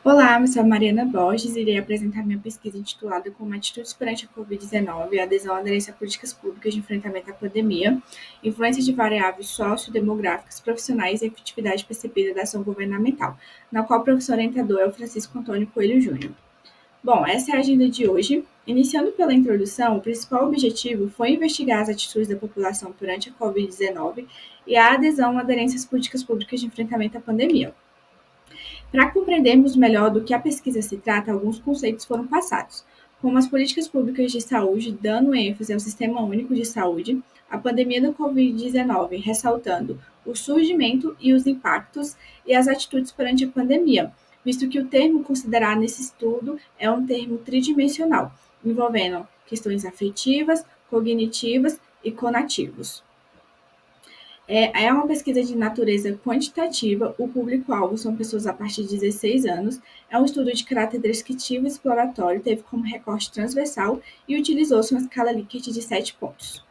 Olá, eu sou a Mariana Borges e irei apresentar minha pesquisa intitulada Como Atitudes perante a Covid-19, adesão à aderência a políticas públicas de enfrentamento à pandemia, influência de variáveis sociodemográficas, profissionais e efetividade percebida da ação governamental, na qual o professor orientador é o Francisco Antônio Coelho Júnior. Bom, essa é a agenda de hoje. Iniciando pela introdução, o principal objetivo foi investigar as atitudes da população perante a Covid-19 e a adesão à aderência às políticas públicas de enfrentamento à pandemia. Para compreendermos melhor do que a pesquisa se trata, alguns conceitos foram passados, como as políticas públicas de saúde, dando ênfase ao Sistema Único de Saúde, a pandemia da Covid-19, ressaltando o surgimento e os impactos e as atitudes perante a pandemia, visto que o termo considerado nesse estudo é um termo tridimensional, envolvendo questões afetivas, cognitivas e conativos. É uma pesquisa de natureza quantitativa, o público-alvo são pessoas a partir de 16 anos, é um estudo de caráter descritivo e exploratório, teve como recorte transversal e utilizou-se uma escala Likert de 7 pontos.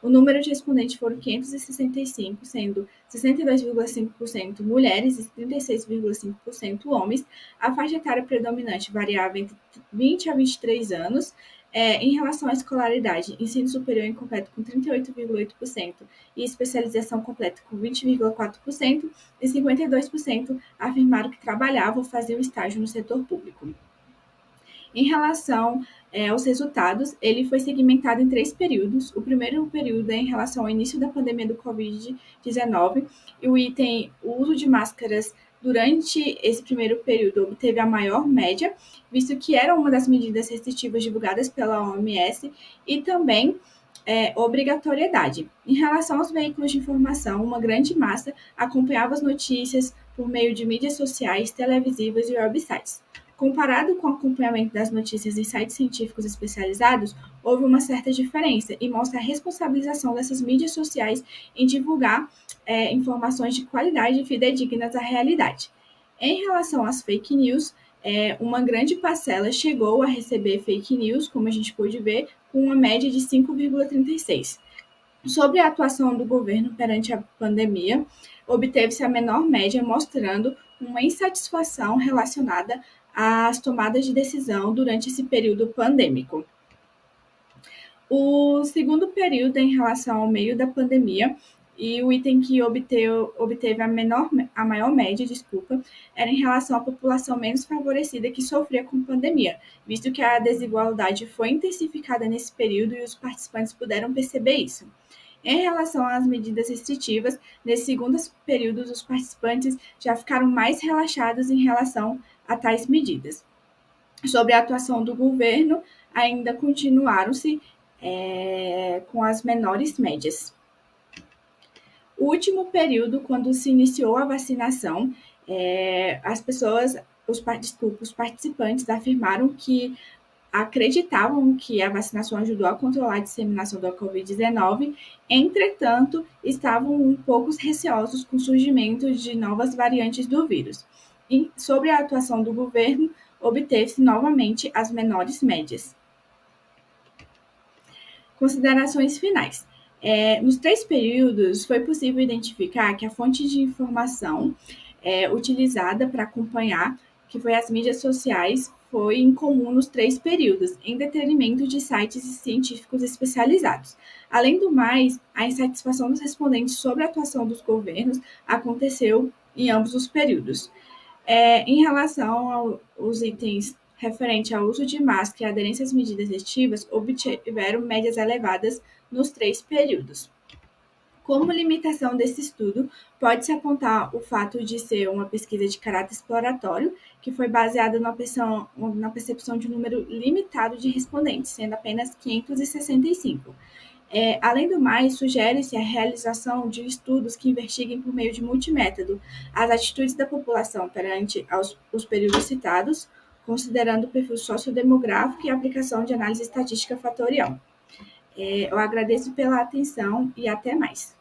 O número de respondentes foram 565, sendo 62,5% mulheres e 36,5% homens. A faixa etária predominante variava entre 20 a 23 anos. Em relação à escolaridade, ensino superior incompleto com 38,8% e especialização completa com 20,4% e 52% afirmaram que trabalhavam ou faziam estágio no setor público. Em relação aos resultados, ele foi segmentado em 3 períodos. O primeiro período é em relação ao início da pandemia do Covid-19, e o item o uso de máscaras durante esse primeiro período obteve a maior média, visto que era uma das medidas restritivas divulgadas pela OMS, e também obrigatoriedade. Em relação aos veículos de informação, uma grande massa acompanhava as notícias por meio de mídias sociais, televisivas e websites. Comparado com o acompanhamento das notícias em sites científicos especializados, houve uma certa diferença e mostra a responsabilização dessas mídias sociais em divulgar informações de qualidade e fidedignas à realidade. Em relação às fake news, uma grande parcela chegou a receber fake news, como a gente pôde ver, com uma média de 5,36. Sobre a atuação do governo perante a pandemia, obteve-se a menor média, mostrando uma insatisfação relacionada às tomadas de decisão durante esse período pandêmico. O segundo período é em relação ao meio da pandemia, e o item que obteve a maior média, era em relação à população menos favorecida que sofria com a pandemia, visto que a desigualdade foi intensificada nesse período e os participantes puderam perceber isso. Em relação às medidas restritivas, nesse segundo período, os participantes já ficaram mais relaxados em relação a tais medidas. Sobre a atuação do governo, ainda continuaram-se com as menores médias. O último período, quando se iniciou a vacinação, os participantes afirmaram que acreditavam que a vacinação ajudou a controlar a disseminação da Covid-19, entretanto, estavam um pouco receosos com o surgimento de novas variantes do vírus. E sobre a atuação do governo, obteve-se novamente as menores médias. Considerações finais. Nos 3 períodos, foi possível identificar que a fonte de informação utilizada para acompanhar, que foi as mídias sociais, foi incomum nos 3 períodos, em detrimento de sites científicos especializados. Além do mais, a insatisfação dos respondentes sobre a atuação dos governos aconteceu em ambos os períodos. Em relação aos itens referente ao uso de máscara e aderência às medidas restritivas, obtiveram médias elevadas nos 3 períodos. Como limitação desse estudo, pode-se apontar o fato de ser uma pesquisa de caráter exploratório, que foi baseada na percepção de um número limitado de respondentes, sendo apenas 565. Além do mais, sugere-se a realização de estudos que investiguem por meio de multimétodo as atitudes da população perante os períodos citados, considerando o perfil sociodemográfico e a aplicação de análise estatística fatorial. Eu agradeço pela atenção e até mais.